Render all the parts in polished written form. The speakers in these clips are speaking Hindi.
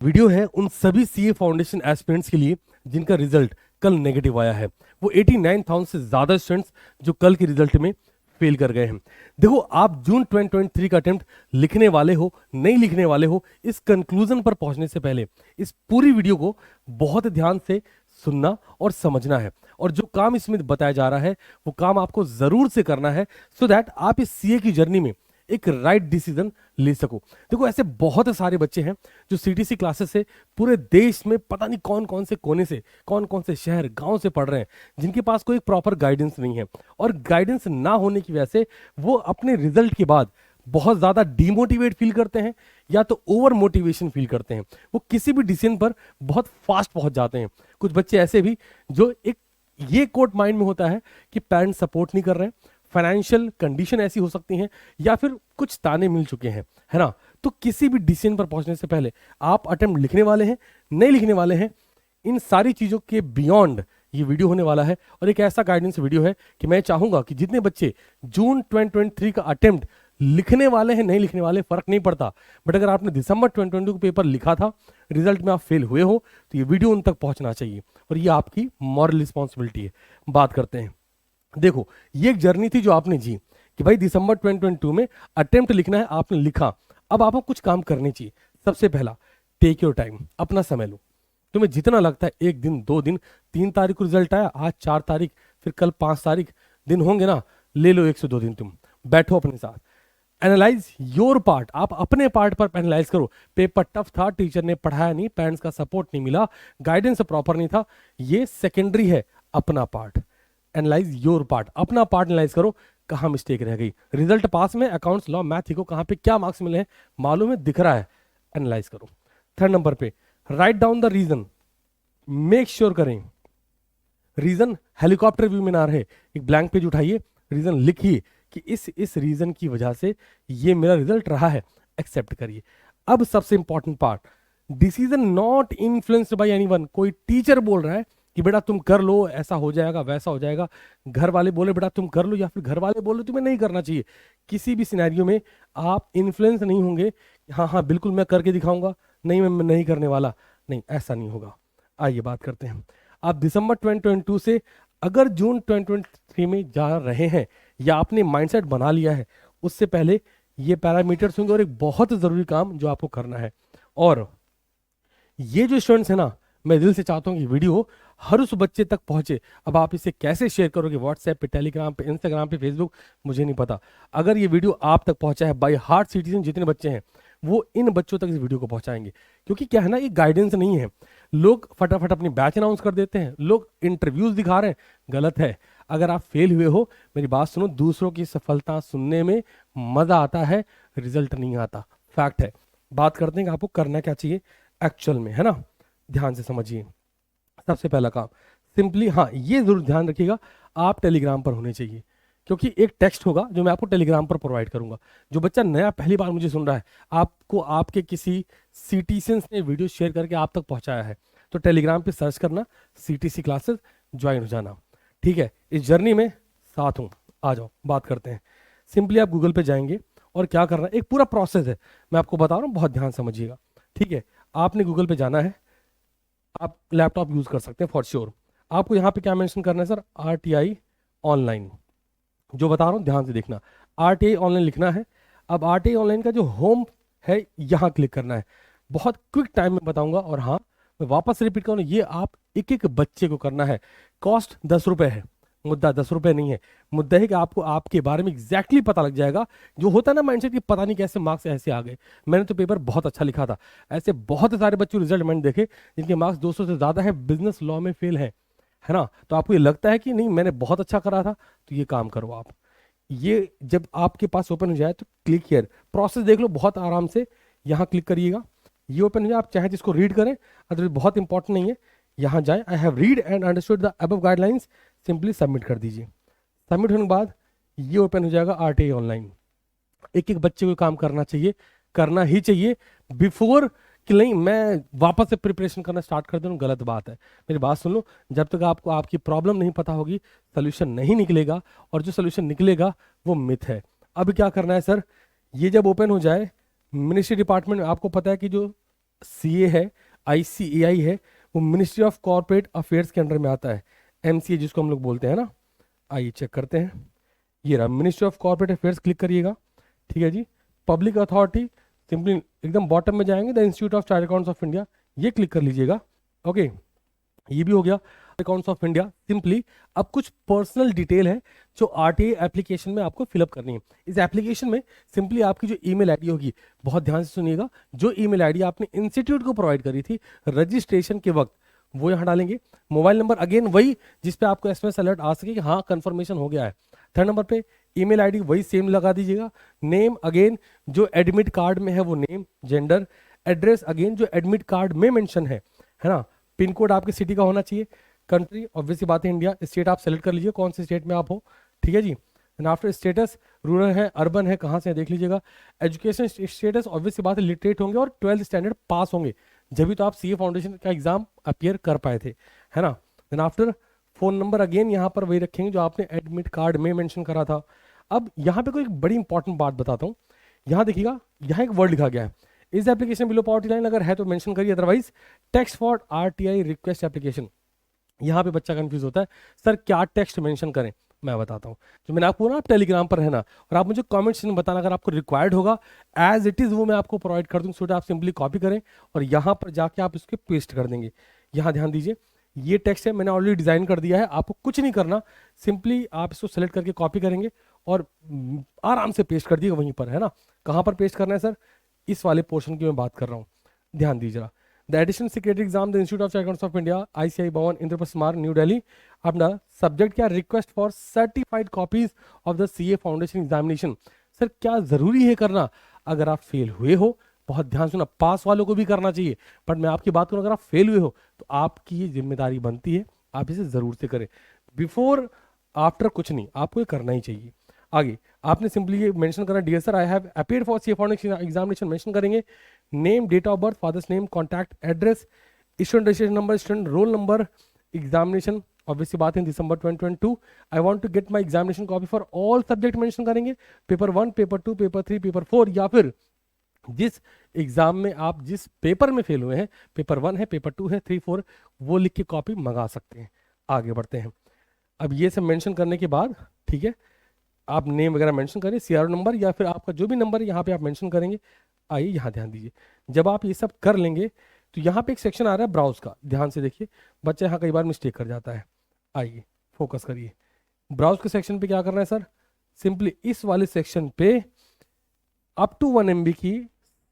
वीडियो है उन सभी सीए फाउंडेशन एस्पिरेंट्स के लिए जिनका रिजल्ट कल नेगेटिव आया है। वो 89,000 से ज्यादा स्टूडेंट्स जो कल के रिजल्ट में फेल कर गए हैं। देखो, आप जून 2023 का अटेम्प्ट लिखने वाले हो नहीं लिखने वाले हो, इस कंक्लूजन पर पहुंचने से पहले इस पूरी वीडियो को बहुत ध्यान से सुनना और समझना है, और जो काम इसमें बताया जा रहा है वो काम आपको जरूर से करना है, सो दैट आप इस सीए की जर्नी में एक राइट डिसीजन ले सको। देखो, ऐसे बहुत सारे बच्चे हैं जो सीटीसी क्लासेस से पूरे देश में पता नहीं कौन कौन से कोने से, कौन कौन से शहर गांव से पढ़ रहे हैं, जिनके पास कोई प्रॉपर गाइडेंस नहीं है, और गाइडेंस ना होने की वजह से वो अपने रिजल्ट के बाद बहुत ज्यादा डिमोटिवेट फील करते हैं या तो ओवर मोटिवेशन फील करते हैं। वो किसी भी डिसीजन पर बहुत फास्ट पहुंच जाते हैं। कुछ बच्चे ऐसे भी जो एक ये कोट माइंड में होता है कि पेरेंट्स सपोर्ट नहीं कर रहे हैं, फाइनेंशियल कंडीशन ऐसी हो सकती हैं, या फिर कुछ ताने मिल चुके हैं, है ना। तो किसी भी डिसीजन पर पहुंचने से पहले आप अटेम्प्ट लिखने वाले हैं नहीं लिखने वाले हैं, इन सारी चीजों के बियॉन्ड ये वीडियो होने वाला है। और एक ऐसा गाइडेंस वीडियो है कि मैं चाहूंगा कि जितने बच्चे जून 2023 का अटेम्प्ट लिखने वाले हैं नहीं लिखने वाले फर्क नहीं पड़ता, बट अगर आपने दिसंबर 2022 का पेपर लिखा था, रिजल्ट में आप फेल हुए हो, तो ये वीडियो उन तक पहुंचना चाहिए, और ये आपकी मॉरल रिस्पॉन्सिबिलिटी है। बात करते हैं। देखो, ये एक जर्नी थी जो आपने जी कि भाई दिसंबर 2022 में अटेम्प्ट लिखना है, आपने लिखा। अब आपको कुछ काम करने चाहिए। सबसे पहला, टेक योर टाइम, अपना समय लो। तुम्हें जितना लगता है, 1 दिन 2 दिन, 3 तारीख को रिजल्ट आया, आज 4 तारीख, फिर कल 5 तारीख, दिन होंगे ना, ले लो 1 से 2 दिन, तुम बैठो अपने साथ, एनालाइज योर पार्ट। आप अपने पार्ट पर एनालाइज करो। पेपर टफ था, टीचर ने पढ़ाया नहीं, पेरेंट्स का सपोर्ट नहीं मिला, गाइडेंस प्रॉपर नहीं था, ये सेकेंडरी है। अपना पार्ट एनालाइज योर पार्ट, अपना पार्ट एनालाइज करो, कहां मिस्टेक रह गई। रिजल्ट पास में अकाउंट्स लॉ मैथ को कहां पे क्या मार्क्स मिले हैं मालूम है, दिख रहा है, एनालाइज करो। थर्ड नंबर पे, write down the reason. Make sure करें रीजन हेलीकॉप्टर व्यू में ना रहे। एक ब्लैंक पेज उठाइए, रीजन लिखिए कि इस रीजन की वजह से ये मेरा रिजल्ट रहा है, एक्सेप्ट करिए। अब सबसे important part, decision not influenced by anyone. कोई टीचर बोल रहा है कि बेटा तुम कर लो, ऐसा हो जाएगा वैसा हो जाएगा, घर वाले बोले बेटा तुम कर लो, या फिर घर वाले बोले तुम्हें नहीं करना चाहिए, किसी भी सिनेरियो में आप इन्फ्लुएंस नहीं होंगे। हाँ हाँ बिल्कुल मैं करके दिखाऊंगा, नहीं मैं नहीं करने वाला, नहीं, ऐसा नहीं होगा। आइए बात करते हैं। आप दिसंबर 2022 से अगर जून 2023 में जा रहे हैं, या आपने माइंडसेट बना लिया है, उससे पहले ये पैरामीटर्स होंगे, और एक बहुत जरूरी काम जो आपको करना है। और ये जो स्टूडेंट्स है ना, मैं दिल से चाहता हूँ कि वीडियो हर उस बच्चे तक पहुंचे। अब आप इसे कैसे शेयर करोगे, व्हाट्सएप पे, टेलीग्राम पे, इंस्टाग्राम पे, फेसबुक, मुझे नहीं पता। अगर ये वीडियो आप तक पहुंचा है, बाय हार्ट सिटीजन जितने बच्चे हैं वो इन बच्चों तक इस वीडियो को पहुंचाएंगे। क्योंकि क्या है ना, ये गाइडेंस नहीं है। लोग फटाफट अपनी बैच अनाउंस कर देते हैं, लोग इंटरव्यूज दिखा रहे हैं, गलत है। अगर आप फेल हुए हो, मेरी बात सुनो, दूसरों की सफलता सुनने में मजा आता है, रिजल्ट नहीं आता, फैक्ट है। बात करते हैं कि आपको करना क्या चाहिए एक्चुअल में, है ना। ध्यान से समझिए। सबसे पहला काम सिंपली, हाँ ये जरूर ध्यान रखिएगा, आप टेलीग्राम पर होने चाहिए, क्योंकि एक टेक्स्ट होगा जो मैं आपको टेलीग्राम पर प्रोवाइड करूंगा। जो बच्चा नया पहली बार मुझे सुन रहा है, आपको आपके किसी सीटीसीएंस ने वीडियो शेयर करके आप तक पहुंचाया है, तो टेलीग्राम पे सर्च करना, सीटीसी क्लासेस, ज्वाइन हो जाना, ठीक है। इस जर्नी में साथ हूँ, आ जाओ बात करते हैं। सिंपली आप गूगल पे जाएंगे, और क्या करना है, एक पूरा प्रोसेस है, मैं आपको बता रहा हूँ, बहुत ध्यान समझिएगा, ठीक है। आपने गूगल पे जाना है, आप लैपटॉप यूज कर सकते हैं फॉर श्योर। आपको यहाँ पे क्या मेंशन करना है सर, आरटीआई ऑनलाइन, जो बता रहा हूँ ध्यान से देखना, आरटीआई ऑनलाइन लिखना है। अब आरटीआई ऑनलाइन का जो होम है, यहाँ क्लिक करना है। बहुत क्विक टाइम में बताऊंगा, और हाँ मैं वापस रिपीट करूँ, ये आप एक एक बच्चे को करना है। कॉस्ट 10 रुपए है, मुद्दा 10 रुपए नहीं है। मुद्दा है कि आपको आपके बारे में एग्जैक्टली पता लग जाएगा। जो होता है ना माइंडसेट कि पता नहीं कैसे मार्क्स ऐसे आ गए, मैंने तो पेपर बहुत अच्छा लिखा था, ऐसे बहुत सारे बच्चों रिजल्ट मैंने देखे जिनके मार्क्स 200 से ज्यादा है, बिजनेस लॉ में फेल है ना। तो आपको ये लगता है कि नहीं मैंने बहुत अच्छा करा था, तो ये काम करो आप। ये जब आपके पास ओपन हो जाए तो क्लिक हियर, प्रोसेस देख लो बहुत आराम से, यहाँ क्लिक करिएगा, ये ओपन हो जाए। आप चाहे जिसको रीड करें, अदरवाइज बहुत इंपॉर्टेंट नहीं है, यहाँ जाए, I have read and understood the above guidelines, simply submit कर दीजिए। सबमिट होने के बाद ये ओपन हो जाएगा आरटीआई ऑनलाइन। एक एक बच्चे को काम करना चाहिए, करना ही चाहिए, बिफोर कि नहीं मैं वापस से प्रिपरेशन करना स्टार्ट कर दूं, गलत बात है। मेरी बात सुन लो, जब तक आपको आपकी प्रॉब्लम नहीं पता होगी, सोल्यूशन नहीं निकलेगा, और जो सोल्यूशन निकलेगा वो मिथ है। अब क्या करना है सर, ये जब ओपन हो जाए, मिनिस्ट्री डिपार्टमेंट, आपको पता है कि जो CA है, ICAI है, वो मिनिस्ट्री ऑफ कॉर्पोरेट अफेयर्स के अंडर में आता है, MCA जिसको हम लोग बोलते हैं ना। आइए चेक करते हैं, ये रहा ministry of corporate affairs, click करिएगा, ठीक है जी। पब्लिक अथॉरिटी, सिंपली एकदम बॉटम में जाएंगे, the institute of chartered accounts of India, ये क्लिक कर लीजिएगा। ओके, ये भी हो गया अकाउंट्स ऑफ इंडिया। सिंपली अब कुछ पर्सनल डिटेल है जो आरटीआई एप्लीकेशन में आपको फिलअप करनी है। इस एप्लीकेशन में सिंपली आपकी जो ईमेल आईडी होगी, बहुत ध्यान से सुनिएगा, जो ईमेल आईडी आपने इंस्टीट्यूट को प्रोवाइड करी थी रजिस्ट्रेशन के वक्त, वो यहाँ डालेंगे। मोबाइल नंबर अगेन वही जिस पे आपको एसएमएस अलर्ट आ सके कि हाँ कंफर्मेशन हो गया है। थर्ड नंबर पे ईमेल आईडी वही सेम लगा दीजिएगा। नेम अगेन जो एडमिट कार्ड में है वो नेम, जेंडर, एड्रेस अगेन जो एडमिट कार्ड में मेंशन है ना। पिन कोड आपके सिटी का होना चाहिए। कंट्री ऑब्वियसली बात है इंडिया। स्टेट आप सेलेक्ट कर लीजिए कौन से स्टेट में आप हो, ठीक है जी। एंड आफ्टर स्टेटस रूरल है, अर्बन है, कहाँ से है देख लीजिएगा। एजुकेशन स्टेटस ऑब्वियसली बात है लिटरेट होंगे और 12th स्टैंडर्ड पास होंगे, जब भी तो आप सीए फाउंडेशन का एग्जाम अपियर कर पाए थे, है ना। Then after phone number again यहाँ पर वही रखेंगे जो आपने एडमिट कार्ड में मेंशन करा था। अब यहाँ पे कोई एक बड़ी इंपॉर्टेंट बात बताता हूँ, यहाँ देखिएगा, यहाँ एक वर्ड लिखा गया है, इस एप्लीकेशन बिलो पॉवर्टी लाइन, अगर है तो मेंशन करिए, otherwise text for RTI request application. यहाँ पे बच्चा कंफ्यूज होता है, सर क्या टेक्स्ट मेंशन करें, मैं बताता हूँ। जो मैंने आपको ना, आप टेलीग्राम पर है ना, और आप मुझे कमेंट सेक्शन में बताना अगर आपको रिक्वायर्ड होगा, एज इट इज वो मैं आपको प्रोवाइड कर दूँ। सो आप सिंपली कॉपी करें और यहाँ पर जाके आप इसके पेस्ट कर देंगे। यहाँ ध्यान दीजिए, ये टेक्स्ट है, मैंने ऑलरेडी डिजाइन कर दिया है, आपको कुछ नहीं करना, सिंपली आप इसको सेलेक्ट करके कॉपी करेंगे और आराम से पेस्ट कर दिए वहीं पर, है ना। कहाँ पर पेस्ट करना है सर, इस वाले पोर्शन की मैं बात कर रहा हूँ, ध्यान दीजिएगा। The additional secretary exam the institute of chartered accounts of India, ICAI भवन, इंद्रप्रस्थ मार्ग, न्यू दिल्ली। अपना सब्जेक्ट क्या, request for certified copies of the CA foundation examination. Sir क्या जरूरी है करना, अगर आप फेल हुए हो, बहुत ध्यान सुना, पास वालों को भी करना चाहिए, बट मैं आपकी बात करूं, अगर आप फेल हुए हो तो आपकी ये जिम्मेदारी बनती है, आप इसे जरूर से करें। बिफोर आफ्टर कुछ नहीं, आपको ये करना ही चाहिए। आगे आपने सिंपली ये मेंशन करना, dear sir I have appeared for CA foundation examination, mention करेंगे name, date of birth, father's name, contact address, student registration number, student roll number, examination obviously बात है दिसंबर 2022। I want to get my examination copy for all subject mention करेंगे, पेपर 1, पेपर 2, पेपर 3, पेपर 4, या फिर जिस एग्जाम में आप जिस पेपर में फेल हुए हैं, पेपर 1 है, पेपर 2 है, 3, 4, वो लिख के कॉपी मंगा सकते हैं। आगे बढ़ते हैं। अब ये सब मेंशन करने के बाद, ठीक है, आप नेम वगैरह मेंशन करें, CRO नंबर या फिर आपका जो भी नंबर है यहाँ पे आप मेंशन करेंगे। आइए यहाँ ध्यान दीजिए, जब आप ये सब कर लेंगे तो यहाँ पे एक सेक्शन आ रहा है ब्राउज का, ध्यान से देखिए, बच्चा यहाँ कई बार मिस्टेक कर जाता है। आइए फोकस करिए, ब्राउज के सेक्शन पे क्या करना है सर, सिंपली इस वाले सेक्शन पे अप टू 1 MB की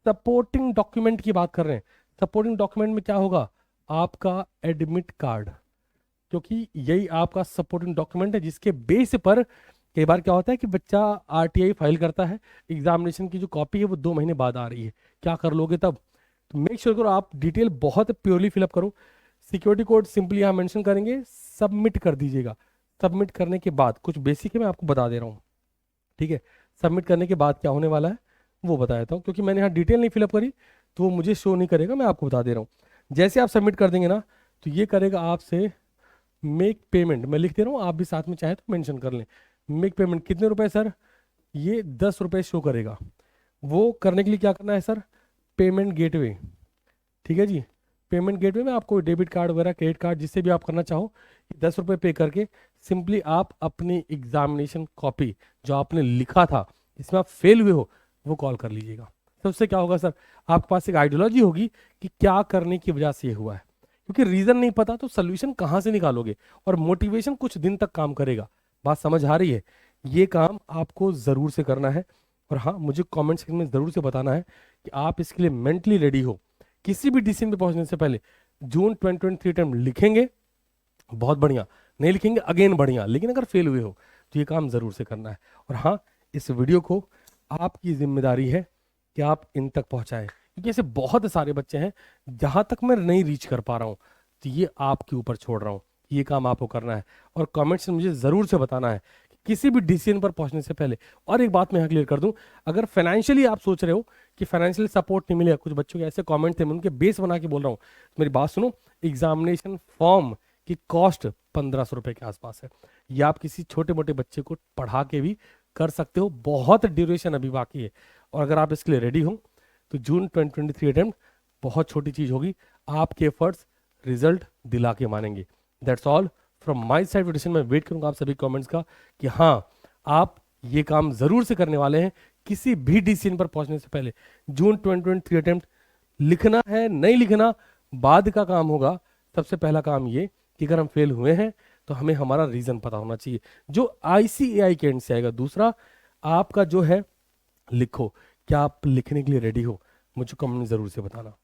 सपोर्टिंग डॉक्यूमेंट की बात कर रहे हैं। सपोर्टिंग डॉक्यूमेंट में क्या होगा, आपका एडमिट कार्ड, क्योंकि यही आपका सपोर्टिंग डॉक्यूमेंट है जिसके बेस पर कई बार क्या होता है कि बच्चा RTI फाइल करता है, एग्जामिनेशन की जो कॉपी है वो 2 महीने बाद आ रही है, क्या कर लोगे तब। तो मेक श्योर करो आप डिटेल बहुत प्योरली फिलअप करो। सिक्योरिटी कोड सिंपली यहाँ मेंशन करेंगे, सबमिट कर दीजिएगा। सबमिट करने के बाद कुछ बेसिक है मैं आपको बता दे रहा हूँ, ठीक है। सबमिट करने के बाद क्या होने वाला है वो बता देता हूँ, क्योंकि मैंने यहाँ डिटेल नहीं फिलअप करी तो वो मुझे शो नहीं करेगा, मैं आपको बता दे रहा हूँ। जैसे आप सबमिट कर देंगे ना, तो ये करेगा आपसे मेक पेमेंट, मैं लिख दे रहा हूँ, आप भी साथ में चाहे तो मेंशन कर लें। मेक पेमेंट कितने रुपए सर, ये 10 रुपये शो करेगा। वो करने के लिए क्या करना है सर, पेमेंट गेटवे, ठीक है जी। पेमेंट गेटवे में आपको डेबिट कार्ड वगैरह, क्रेडिट कार्ड, जिससे भी आप करना चाहो, 10 रुपये पे करके सिंपली आप अपनी एग्जामिनेशन कॉपी जो आपने लिखा था जिसमें आप फेल हुए हो वो कॉल कर लीजिएगा। सबसे क्या होगा सर, आपके पास एक आइडियोलॉजी होगी कि क्या करने की वजह से ये हुआ है, क्योंकि रीजन नहीं पता तो सोल्यूशन कहाँ से निकालोगे, और मोटिवेशन कुछ दिन तक काम करेगा। बात समझ आ रही है, ये काम आपको जरूर से करना है। और हाँ, मुझे कमेंट सेक्शन में जरूर से बताना है कि आप इसके लिए मेंटली रेडी हो। किसी भी डिसीजन पे पहुंचने से पहले जून 2023 टाइम लिखेंगे, बहुत बढ़िया, नहीं लिखेंगे अगेन बढ़िया, लेकिन अगर फेल हुए हो तो ये काम जरूर से करना है। और हाँ, इस वीडियो को आपकी जिम्मेदारी है कि आप इन तक पहुंचाएं, क्योंकि ऐसे बहुत सारे बच्चे हैं जहां तक मैं नहीं रीच कर पा रहा हूं, तो ये आपके ऊपर छोड़ रहा हूं, ये काम आपको करना है। और कमेंट्स में मुझे जरूर से बताना है कि किसी भी डिसीजन पर पहुंचने से पहले। और एक बात मैं यहाँ क्लियर कर दूं, अगर फाइनेंशियली आप सोच रहे हो कि फाइनेंशियल सपोर्ट नहीं मिलेगा, कुछ बच्चों के ऐसे कमेंट थे, मैं उनके बेस बना के बोल रहा हूँ, मेरी बात सुनो, एग्जामिनेशन फॉर्म की कॉस्ट 1500 रुपए के आसपास है। ये आप किसी छोटे मोटे बच्चे को पढ़ा के भी कर सकते हो, बहुत ड्यूरेशन अभी बाकी है। और अगर आप इसके लिए रेडी हो तो जून 2023 अटेम्प्ट बहुत छोटी चीज होगी, आपके एफर्ट्स रिजल्ट दिला के मानेंगे। That's all from my side decision. मैं वेट करूंगा आप सभी कमेंट्स का कि हाँ आप ये काम जरूर से करने वाले हैं किसी भी डिसीजन पर पहुंचने से पहले। जून 2023 अटेम्प्ट लिखना है, नहीं लिखना बाद का काम होगा। सबसे पहला काम ये कि अगर हम फेल हुए हैं तो हमें हमारा रीजन पता होना चाहिए, जो ICAI के एंड से आएगा। दूसरा, आपका जो है लिखो, क्या आप लिखने के लिए रेडी हो? मुझे कमेंट में जरूर से बताना।